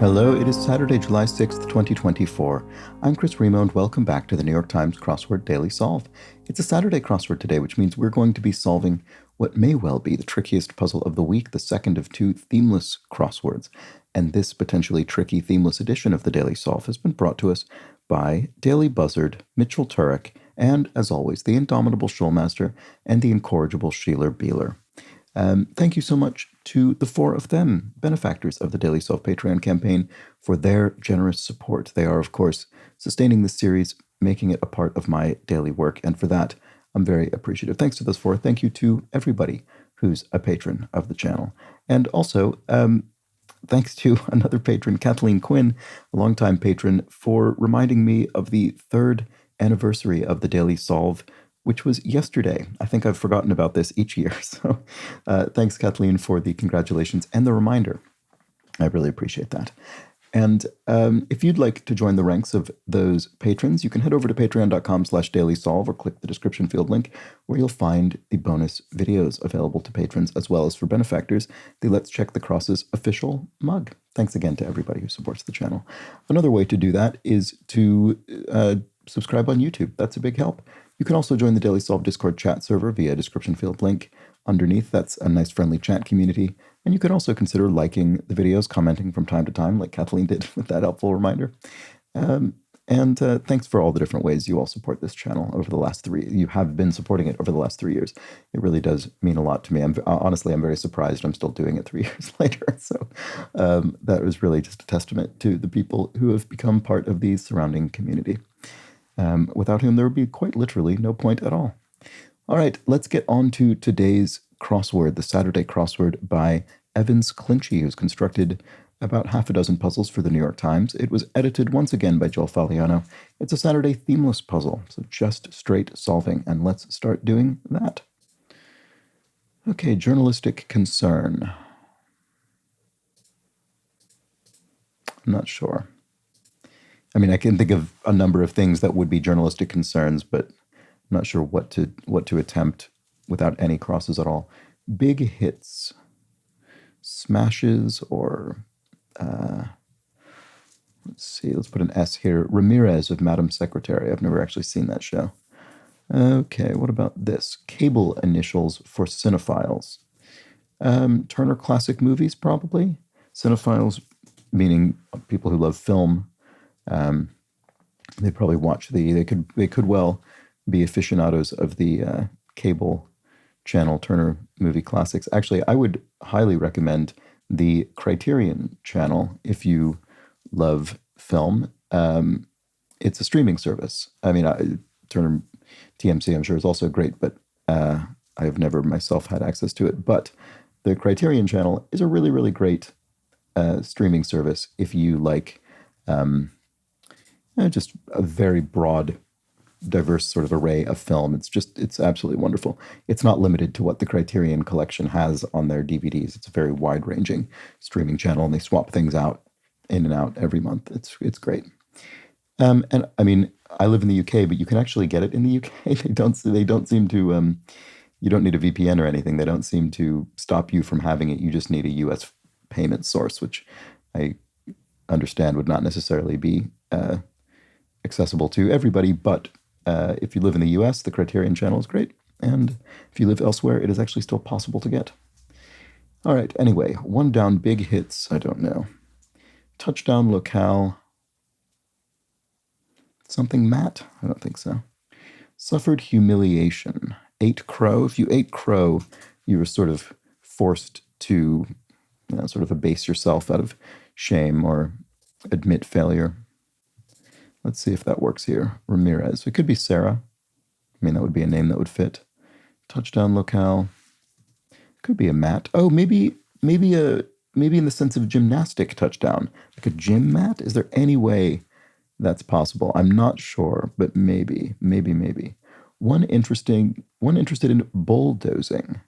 Hello, it is Saturday, July 6th, 2024. I'm Chris Remo, and welcome back to the New York Times Crossword Daily Solve. It's a Saturday crossword today, which means we're going to be solving what may well be the trickiest puzzle of the week, the second of two themeless crosswords. And this potentially tricky themeless edition of the Daily Solve has been brought to us by Daily Buzzard, Mitchell Turek, and, as always, the indomitable Schulmaster and the incorrigible Sheeler Beeler. Thank you so much to the four of them, benefactors of the Daily Solve Patreon campaign, for their generous support. They are, of course, sustaining this series, making it a part of my daily work, and for that, I'm very appreciative. Thanks to those four. Thank you to everybody who's a patron of the channel. And also, thanks to another patron, Kathleen Quinn, a longtime patron, for reminding me of the third anniversary of the Daily Solve, which was yesterday. I think I've forgotten about this each year. So thanks, Kathleen, for the congratulations and the reminder. I really appreciate that. And if you'd like to join the ranks of those patrons, you can head over to patreon.com/dailysolve or click the description field link, where you'll find the bonus videos available to patrons, as well as for benefactors, the Let's Check the Crosses official mug. Thanks again to everybody who supports the channel. Another way to do that is to subscribe on YouTube. That's a big help. You can also join the Daily Solve Discord chat server via description field link underneath. That's a nice friendly chat community. And you can also consider liking the videos, commenting from time to time, like Kathleen did with that helpful reminder. And thanks for all the different ways you all support this channel over the last you have been supporting it over the last 3 years. It really does mean a lot to me. Honestly, I'm very surprised I'm still doing it 3 years later. So that was really just a testament to the people who have become part of the surrounding community. Without whom there would be quite literally no point at all. All right, let's get on to today's crossword, the Saturday crossword by Evans Clinchy, who's constructed about half a dozen puzzles for the New York Times. It was edited once again by Joel Faliano. It's a Saturday themeless puzzle, so just straight solving, and let's start doing that. Okay, journalistic concern. I'm not sure. I mean, I can think of a number of things that would be journalistic concerns, but I'm not sure what to attempt without any crosses at all. Big hits, smashes, or let's see, let's put an S here. Ramirez of Madam Secretary. I've never actually seen that show. Okay, what about this? Cable initials for cinephiles. Turner Classic Movies, probably. Cinephiles, meaning people who love film. They probably watch they could well be aficionados of the cable channel Turner Movie Classics. Actually, I would highly recommend the Criterion channel if you love film. It's a streaming service. I mean, Turner TMC, I'm sure, is also great, but I have never myself had access to it. But the Criterion channel is a really, really great streaming service if you like just a very broad, diverse sort of array of film. It's absolutely wonderful. It's not limited to what the Criterion Collection has on their DVDs. It's a very wide-ranging streaming channel, and they swap things out in and out every month. It's great. And I mean, I live in the UK, but you can actually get it in the UK. They don't seem to. You don't need a VPN or anything. They don't seem to stop you from having it. You just need a US payment source, which I understand would not necessarily be accessible to everybody, but if you live in the US, the Criterion channel is great, and if you live elsewhere, it is actually still possible to get. All right, anyway, one down, big hits, I don't know. Touchdown locale. Something Matt? I don't think so. Suffered humiliation. Ate crow. If you ate crow, you were sort of forced to sort of abase yourself out of shame or admit failure. Let's see if that works here. Ramirez. It could be Sarah. I mean, that would be a name that would fit. Touchdown locale. Could be a Matt. Oh, maybe in the sense of gymnastic touchdown. Like a gym mat? Is there any way that's possible? I'm not sure, but maybe. One interested in bulldozing.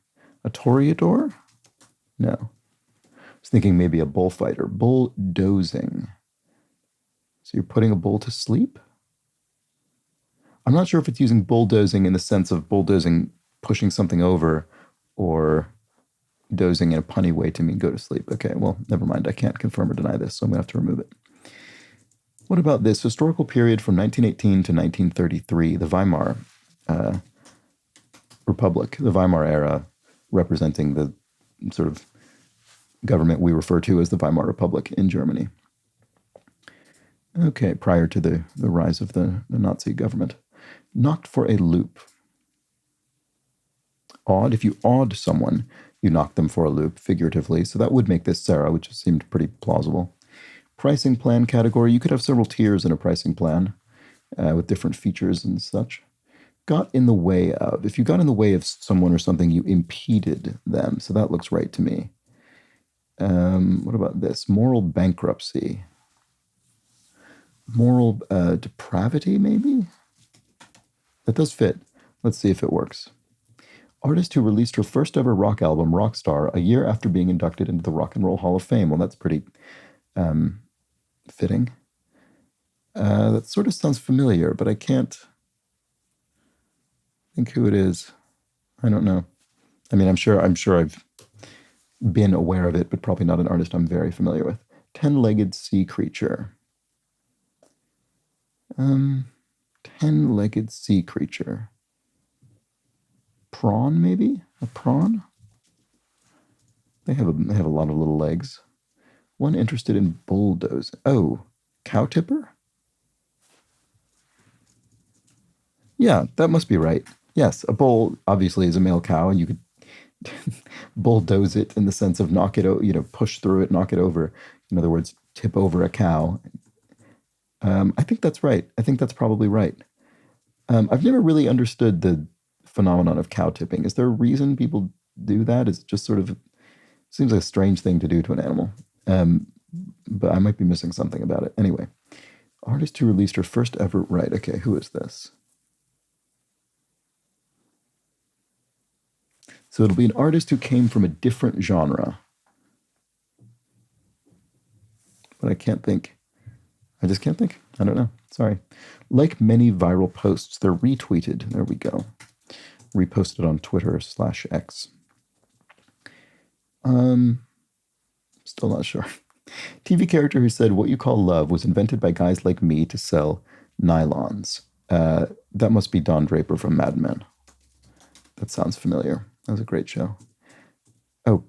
A toreador? No. I was thinking maybe a bullfighter. Bulldozing. So you're putting a bull to sleep? I'm not sure if it's using bulldozing in the sense of bulldozing, pushing something over, or dozing in a punny way to mean go to sleep. Okay, well, never mind. I can't confirm or deny this, so I'm going to have to remove it. What about this? Historical period from 1918 to 1933, the Weimar Republic, the Weimar era, representing the sort of government we refer to as the Weimar Republic in Germany. Okay, prior to the rise of the Nazi government. Knocked for a loop. Awed. If you awed someone, you knocked them for a loop, figuratively. So that would make this Sarah, which seemed pretty plausible. Pricing plan category. You could have several tiers in a pricing plan with different features and such. Got in the way of. If you got in the way of someone or something, you impeded them. So that looks right to me. What about this? Moral bankruptcy. Moral depravity, maybe? That does fit. Let's see if it works. Artist who released her first ever rock album, Rockstar, a year after being inducted into the Rock and Roll Hall of Fame. Well, that's pretty fitting. That sort of sounds familiar, but I can't think who it is. I don't know. I mean, I'm sure I've been aware of it, but probably not an artist I'm very familiar with. 10-legged sea creature. 10-legged sea creature. Prawn, maybe? A prawn? They have a lot of little legs. One interested in bulldoze. Oh, cow tipper? Yeah, that must be right. Yes, a bull obviously is a male cow, and you could bulldoze it in the sense of knock it, push through it, knock it over. In other words, tip over a cow. I think that's right. I think that's probably right. I've never really understood the phenomenon of cow tipping. Is there a reason people do that? It's just sort of seems like a strange thing to do to an animal. But I might be missing something about it. Anyway, artist who released her first ever. Right. Okay. Who is this? So it'll be an artist who came from a different genre. But I can't think. I just can't think. I don't know. Sorry. Like many viral posts, they're retweeted. There we go. Reposted on Twitter/X. Still not sure. TV character who said, "What you call love was invented by guys like me to sell nylons." That must be Don Draper from Mad Men. That sounds familiar. That was a great show. Oh,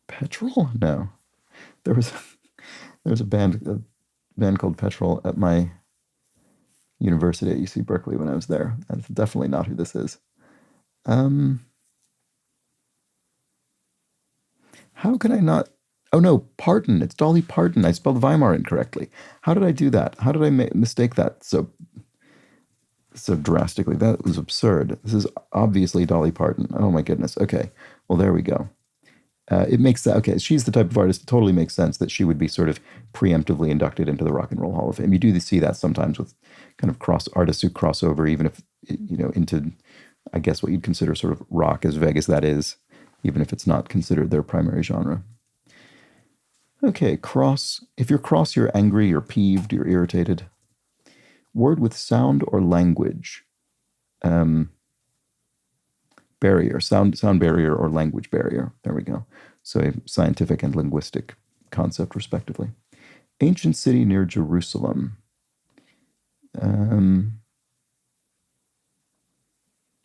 Petrol? No. There was a band called Petrol at my university at UC Berkeley when I was there. That's definitely not who this is. How could I not? Oh no, Parton. It's Dolly Parton. I spelled Weimar incorrectly. How did I do that? How did I mistake that so drastically? That was absurd. This is obviously Dolly Parton. Oh my goodness. Okay. Well, there we go. It makes sense. Okay, she's the type of artist. It totally makes sense that she would be sort of preemptively inducted into the Rock and Roll Hall of Fame. You do see that sometimes with kind of artists who cross over, even if, into, I guess, what you'd consider sort of rock, as vague as that is, even if it's not considered their primary genre. Okay, cross. If you're cross, you're angry, you're peeved, you're irritated. Word with sound or language. Barrier, sound barrier or language barrier. There we go. So a scientific and linguistic concept, respectively. Ancient city near Jerusalem.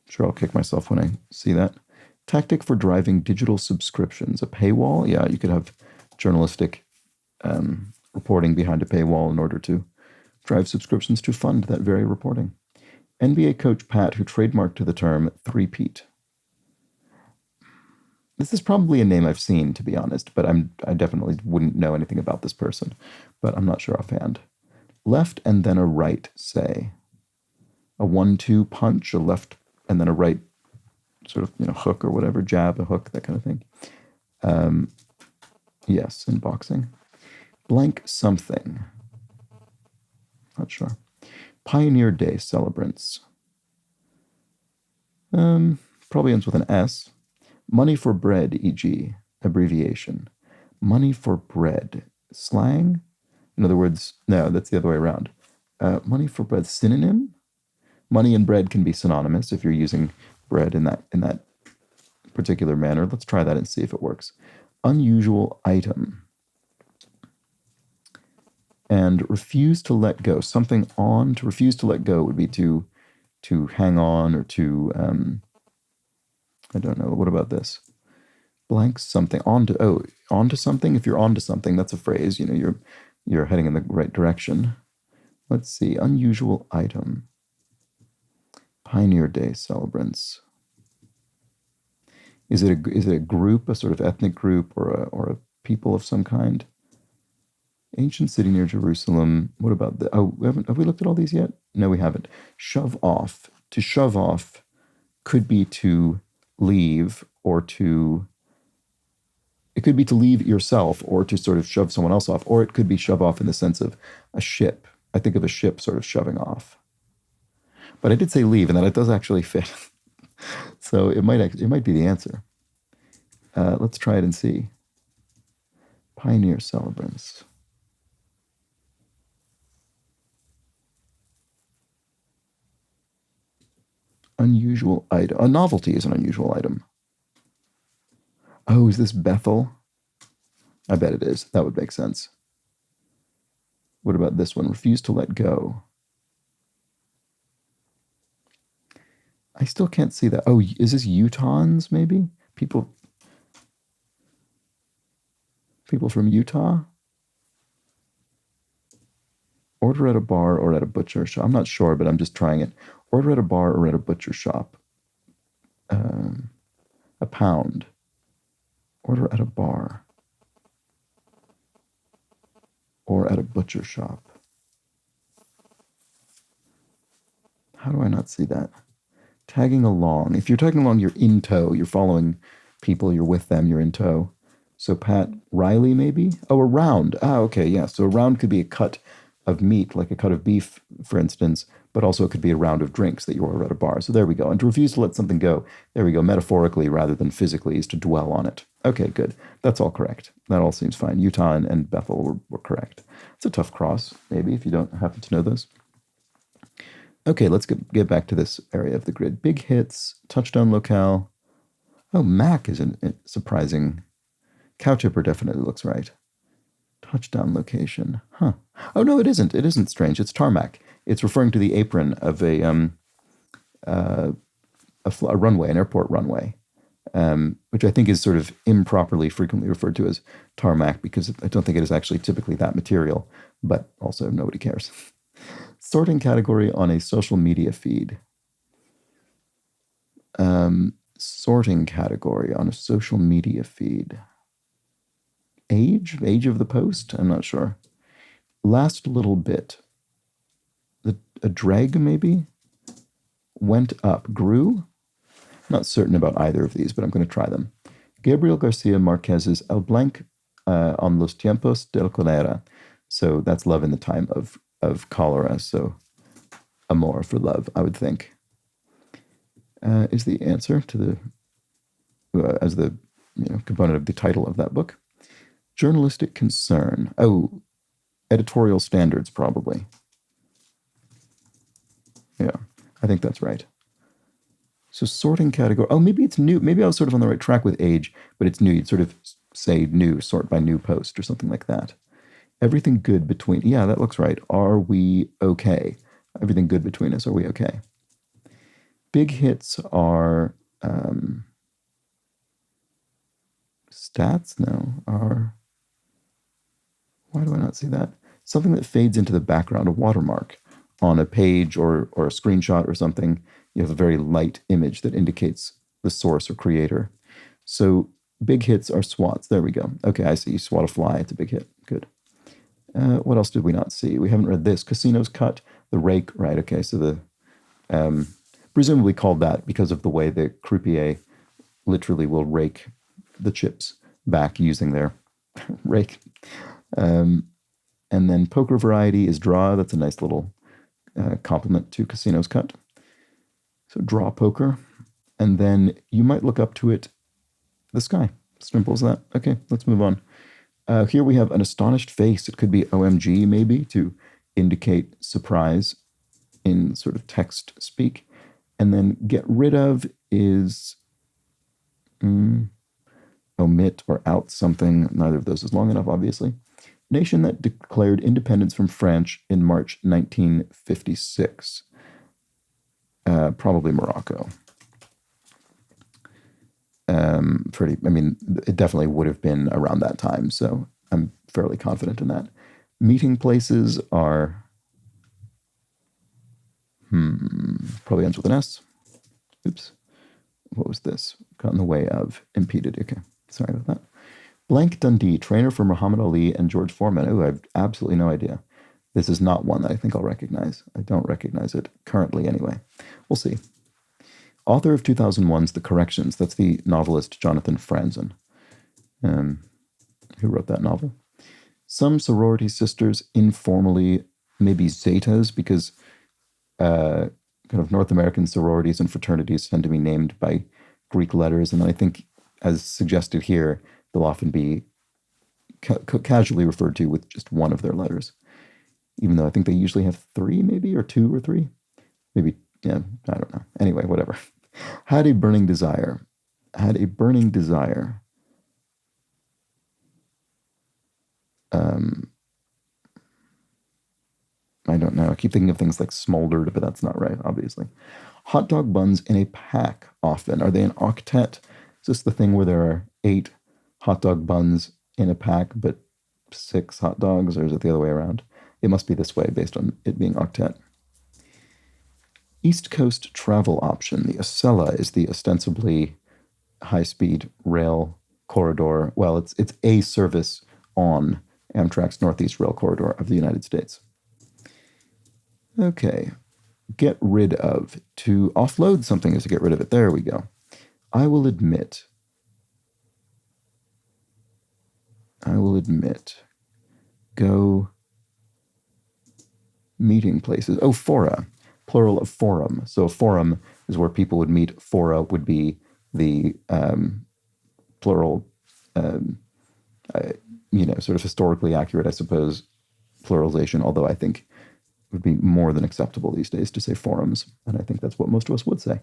Sure, I'll kick myself when I see that. Tactic for driving digital subscriptions. A paywall? Yeah, you could have journalistic reporting behind a paywall in order to drive subscriptions to fund that very reporting. NBA coach Pat, who trademarked the term three-peat. This is probably a name I've seen, to be honest, but I definitely wouldn't know anything about this person, but I'm not sure offhand. Left and then a right, say. A 1-2 punch, a left and then a right sort of, hook or whatever, jab, a hook, that kind of thing. Yes, in boxing. Blank something. Not sure. Pioneer Day celebrants. Probably ends with an S. Money for bread, e.g., abbreviation. Money for bread. Slang? In other words, no, that's the other way around. Money for bread, synonym? Money and bread can be synonymous if you're using bread in that particular manner. Let's try that and see if it works. Unusual item. And refuse to let go. Something on. To refuse to let go would be to hang on or to, I don't know. What about this? Blank something. Onto something. If you're onto something, that's a phrase. You're heading in the right direction. Let's see. Unusual item. Pioneer Day celebrants. Is it a group, a sort of ethnic group, or a people of some kind? Ancient city near Jerusalem. What about the? Oh, have we looked at all these yet? No, we haven't. Shove off. To shove off could be to leave, or to. It could be to leave yourself, or to sort of shove someone else off, or it could be shove off in the sense of a ship. I think of a ship sort of shoving off. But I did say leave, and that it does actually fit. So it might be the answer. Let's try it and see. Pioneer celebrants. Unusual item. A novelty is an unusual item. Oh, is this Bethel? I bet it is. That would make sense. What about this one? Refuse to let go. I still can't see that. Oh, is this Utahns, maybe? People from Utah? Order at a bar or at a butcher shop. I'm not sure, but I'm just trying it. Order at a bar or at a butcher shop. A pound. Order at a bar. Or at a butcher shop. How do I not see that? Tagging along. If you're tagging along, you're in tow. You're following people. You're with them. You're in tow. So Pat Riley, maybe? Oh, a round. Okay, yeah. So a round could be a cut of meat, like a cut of beef, for instance, but also it could be a round of drinks that you order at a bar. So there we go. And to refuse to let something go, there we go. Metaphorically rather than physically is to dwell on it. Okay, good. That's all correct. That all seems fine. Utah and Bethel were correct. It's a tough cross, maybe, if you don't happen to know those. Okay, let's get back to this area of the grid. Big hits, touchdown locale. Oh, Mac is a surprising. Cow tipper definitely looks right. Touchdown location. Huh. Oh, no, it isn't. It isn't strange. It's tarmac. It's referring to the apron of a runway, an airport runway, which I think is sort of improperly frequently referred to as tarmac because I don't think it is actually typically that material, but also nobody cares. Sorting category on a social media feed. Sorting category on a social media feed. Age of the post? I'm not sure. Last little bit. A dreg, maybe? Went up. Grew? Not certain about either of these, but I'm going to try them. Gabriel Garcia Marquez's El Blanc on los tiempos del cólera. So that's love in the time of cholera. So amor for love, I would think. Is the answer to the as the component of the title of that book. Journalistic concern. Oh, editorial standards, probably. Yeah, I think that's right. So sorting category. Oh, maybe it's new. Maybe I was sort of on the right track with age, but it's new. You'd sort of say new, sort by new post or something like that. Everything good between. Yeah, that looks right. Are we okay? Everything good between us. Are we okay? Big hits are stats? No. Are. Why do I not see that? Something that fades into the background, a watermark on a page or a screenshot or something. You have a very light image that indicates the source or creator. So big hits are swats. There we go. Okay, I see. You swat a fly. It's a big hit. Good. What else did we not see? We haven't read this. Casinos cut. The rake. Right, okay. So the presumably called that because of the way the croupier literally will rake the chips back using their rake. And then poker variety is draw. That's a nice little compliment to Casinos cut. So draw poker. And then you might look up to it, the sky. Simple as that. Okay, let's move on. Here we have an astonished face. It could be OMG maybe to indicate surprise in sort of text speak. And then get rid of is, Omit or out something. Neither of those is long enough, obviously. Nation that declared independence from France in March 1956. Probably Morocco. It definitely would have been around that time, so I'm fairly confident in that. Meeting places are probably ends with an S. Oops. What was this? Got in the way of. Impeded. Okay. Sorry about that. Blank Dundee, trainer for Muhammad Ali and George Foreman. Oh, I have absolutely no idea. This is not one that I think I'll recognize. I don't recognize it currently anyway. We'll see. Author of 2001's The Corrections. That's the novelist Jonathan Franzen, who wrote that novel. Some sorority sisters informally, maybe Zetas, because kind of North American sororities and fraternities tend to be named by Greek letters. And then I think, as suggested here, they'll often be casually referred to with just one of their letters, even though I think they usually have three, maybe, or two or three. Maybe, yeah, I don't know. Anyway, whatever. Had a burning desire. Had a burning desire. I don't know. I keep thinking of things like smoldered, but that's not right, obviously. Hot dog buns in a pack often. Are they an octet? Is this the thing where there are 8 hot dog buns in a pack, but 6 hot dogs, or is it the other way around? It must be this way based on it being octet. East Coast travel option. The Acela is the ostensibly high-speed rail corridor. Well, it's a service on Amtrak's Northeast Rail Corridor of the United States. Okay. Get rid of. To offload something is to get rid of it. There we go. I will admit. Go meeting places. Oh, fora. Plural of forum. So a forum is where people would meet. Fora would be the plural, sort of historically accurate, I suppose, pluralization, although I think it would be more than acceptable these days to say forums, and I think that's what most of us would say.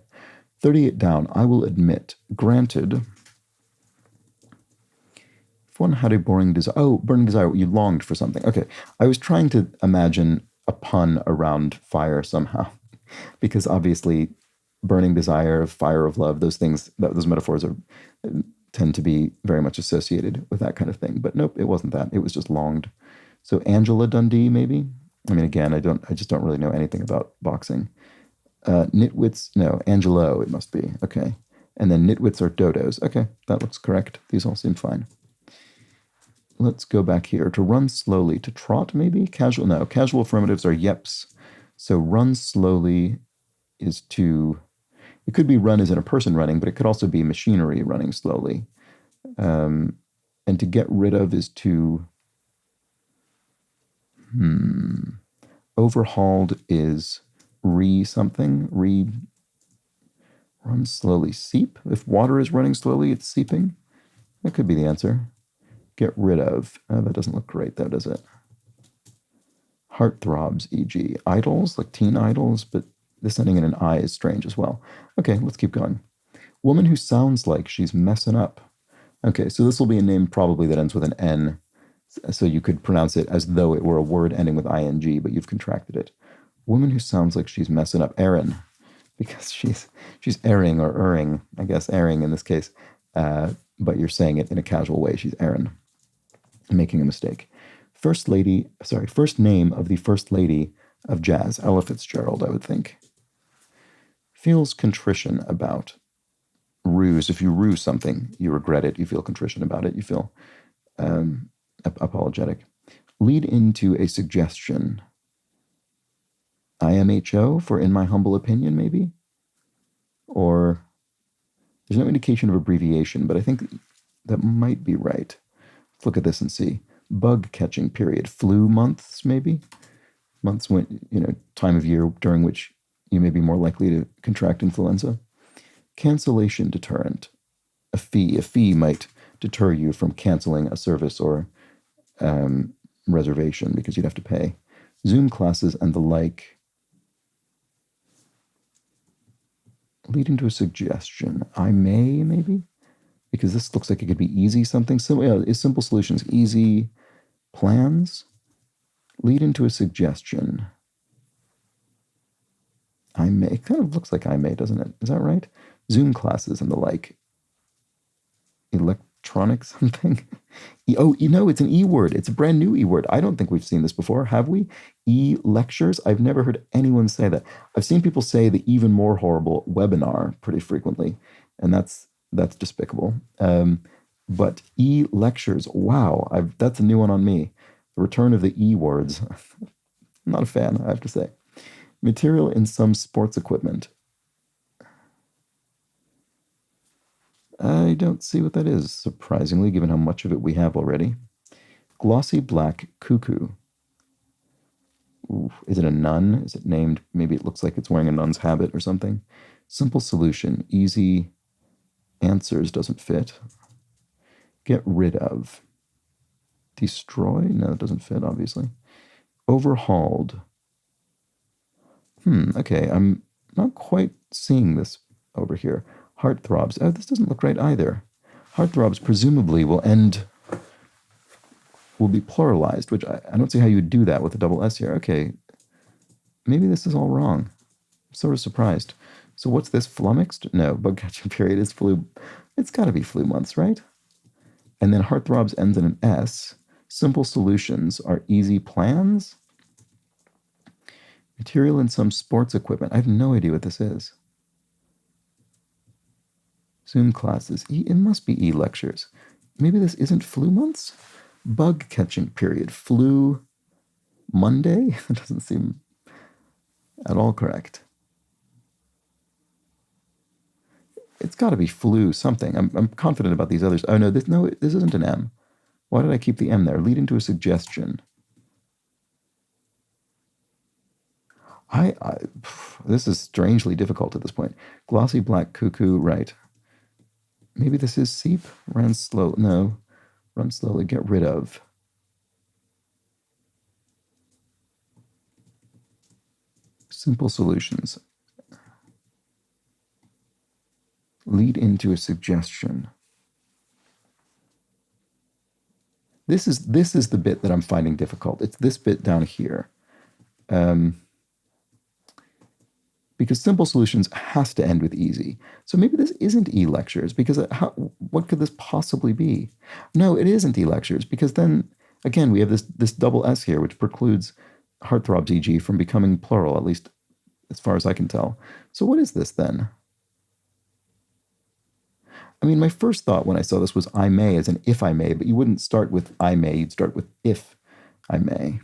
38 down. I will admit. Granted. If one had a burning desire. Oh, burning desire. You longed for something. Okay. I was trying to imagine a pun around fire somehow, because obviously burning desire, fire of love, those things, those metaphors tend to be very much associated with that kind of thing. But nope, it wasn't that. It was just longed. So Angela Dundee, maybe? I mean, again, I just don't really know anything about boxing. Nitwits, no, Angelo, it must be. Okay. And then nitwits are dodos. Okay, that looks correct. These all seem fine. Let's go back here. To run slowly. To trot, maybe? Casual, no. Casual affirmatives are yeps. So run slowly is to... It could be run as in a person running, but it could also be machinery running slowly. And to get rid of is to... Overhauled is something. Run slowly. Seep? If water is running slowly, it's seeping. That could be the answer. Get rid of. That doesn't look great, though, does it? Heartthrobs, e.g. Idols, like teen idols, but this ending in an I is strange as well. Okay, let's keep going. Woman who sounds like she's messing up. Okay, so this will be a name probably that ends with an N, so you could pronounce it as though it were a word ending with ing, but you've contracted it. Woman who sounds like she's messing up. Erin, because she's erring or erring, I guess erring in this case, but you're saying it in a casual way. She's Erin, making a mistake. First name of the First Lady of Jazz, Ella Fitzgerald, I would think. Feels contrition about. Ruse, if you ruse something, you regret it, you feel contrition about it, you feel apologetic. Lead into a suggestion. IMHO for in my humble opinion, maybe? Or there's no indication of abbreviation, but I think that might be right. Let's look at this and see. Bug catching period. Flu months, maybe? Months when, time of year during which you may be more likely to contract influenza. Cancellation deterrent. A fee might deter you from canceling a service or reservation because you'd have to pay. Zoom classes and the like. Leading to a suggestion. I may, maybe? because this looks like it could be easy something. Simple, yeah, simple solutions, easy plans lead into a suggestion. I may. It kind of looks like I may, doesn't it? Is that right? Zoom classes and the like. Electronic something. Oh, it's an E word. It's a brand new E word. I don't think we've seen this before, have we? E lectures. I've never heard anyone say that. I've seen people say the even more horrible webinar pretty frequently, and that's despicable. But E lectures. Wow, that's a new one on me. The return of the E words. I'm not a fan, I have to say. Material in some sports equipment. I don't see what that is, surprisingly, given how much of it we have already. Glossy black cuckoo. Ooh, is it a nun? Is it named? Maybe it looks like it's wearing a nun's habit or something. Simple solution. Easy answers doesn't fit. Get rid of. Destroy? No, it doesn't fit, obviously. Overhauled. Okay, I'm not quite seeing this over here. Heartthrobs. Oh, this doesn't look right either. Heartthrobs presumably will be pluralized, which I don't see how you would do that with a double S here. Okay, maybe this is all wrong. I'm sort of surprised. So what's this, flummoxed? No, bug catching period is flu. It's got to be flu months, right? And then heartthrobs ends in an S. Simple solutions are easy plans. Material in some sports equipment. I have no idea what this is. Zoom classes. It must be e-lectures. Maybe this isn't flu months? Bug catching period. Flu Monday? That doesn't seem at all correct. It's got to be flu something. I'm confident about these others. Oh, no, this isn't an M. Why did I keep the M there? Lead into a suggestion. This is strangely difficult at this point. Glossy black cuckoo, right. Maybe this is seep? Run slow. No. Run slowly. Get rid of. Simple solutions. Lead into a suggestion. This is the bit that I'm finding difficult. It's this bit down here. Because simple solutions has to end with easy. So maybe this isn't e-lectures, because what could this possibly be? No, it isn't e-lectures, because then, again, we have this double S here, which precludes heartthrobs, e.g., from becoming plural, at least as far as I can tell. So what is this then? I mean, my first thought when I saw this was I may, as in if I may, but you wouldn't start with I may, you'd start with if I may.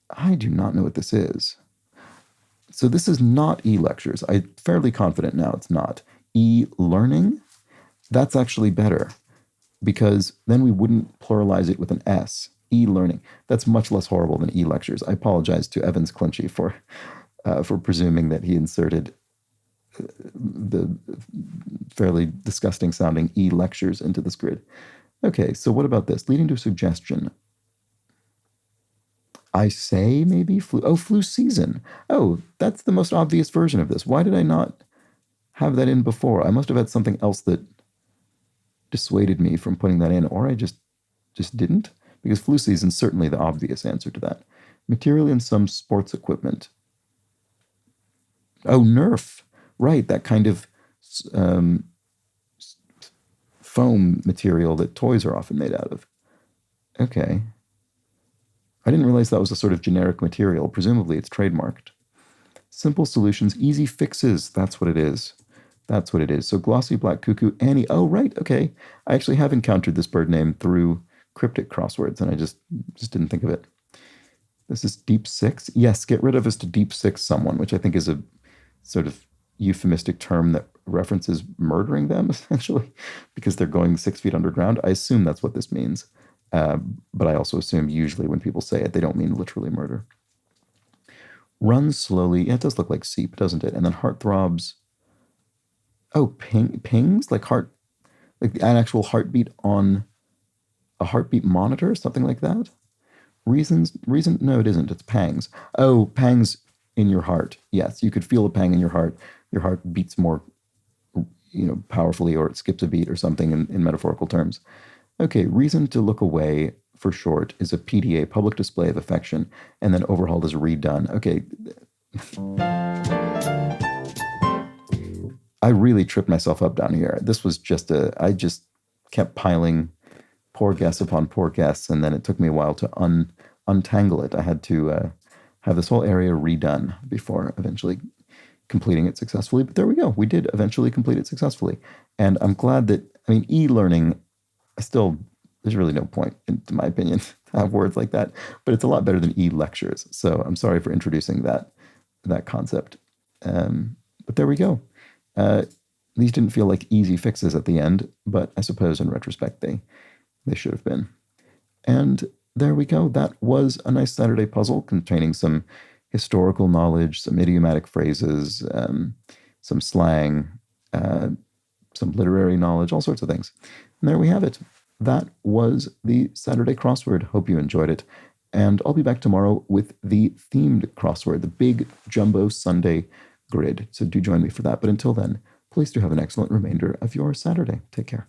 I do not know what this is. So this is not e-lectures. I'm fairly confident now it's not. E-learning, that's actually better, because then we wouldn't pluralize it with an S. E-learning. That's much less horrible than e-lectures. I apologize to Evans Clinchy for presuming that he inserted the fairly disgusting sounding e-lectures into this grid. Okay, so what about this? Leading to a suggestion. I say maybe flu. Oh, flu season. Oh, that's the most obvious version of this. Why did I not have that in before? I must have had something else that dissuaded me from putting that in, or I just didn't, because flu season is certainly the obvious answer to that. Material in some sports equipment. Oh, Nerf. Right, that kind of foam material that toys are often made out of. Okay. I didn't realize that was a sort of generic material. Presumably it's trademarked. Simple solutions, easy fixes. That's what it is. That's what it is. So glossy black cuckoo, Annie. Oh, right. Okay. I actually have encountered this bird name through cryptic crosswords, and I just didn't think of it. This is deep six. Yes, get rid of is to deep six someone, which I think is a sort of euphemistic term that references murdering them, essentially, because they're going 6 feet underground. I assume that's what this means. But I also assume usually when people say it, they don't mean literally murder. Run slowly. Yeah, it does look like seep, doesn't it? And then heartthrobs. Oh, pings? Like an actual heartbeat on a heartbeat monitor? Something like that? Reason? No, it isn't. It's pangs. Oh, pangs in your heart. Yes, you could feel a pang in your heart. Your heart beats more powerfully, or it skips a beat or something in metaphorical terms. Okay, reason to look away, for short, is a PDA, public display of affection, and then overhauled is redone. Okay. I really tripped myself up down here. This was I just kept piling poor guess upon poor guess, and then it took me a while to untangle it. I had to have this whole area redone before eventually completing it successfully. But there we go. We did eventually complete it successfully. And I'm glad that, e-learning, there's really no point, in my opinion, to have words like that, but it's a lot better than e-lectures. So I'm sorry for introducing that concept. But there we go. These didn't feel like easy fixes at the end, but I suppose in retrospect, they should have been. And there we go. That was a nice Saturday puzzle containing some historical knowledge, some idiomatic phrases, some slang, some literary knowledge, all sorts of things. And there we have it. That was the Saturday crossword. Hope you enjoyed it. And I'll be back tomorrow with the themed crossword, the big jumbo Sunday grid. So do join me for that. But until then, please do have an excellent remainder of your Saturday. Take care.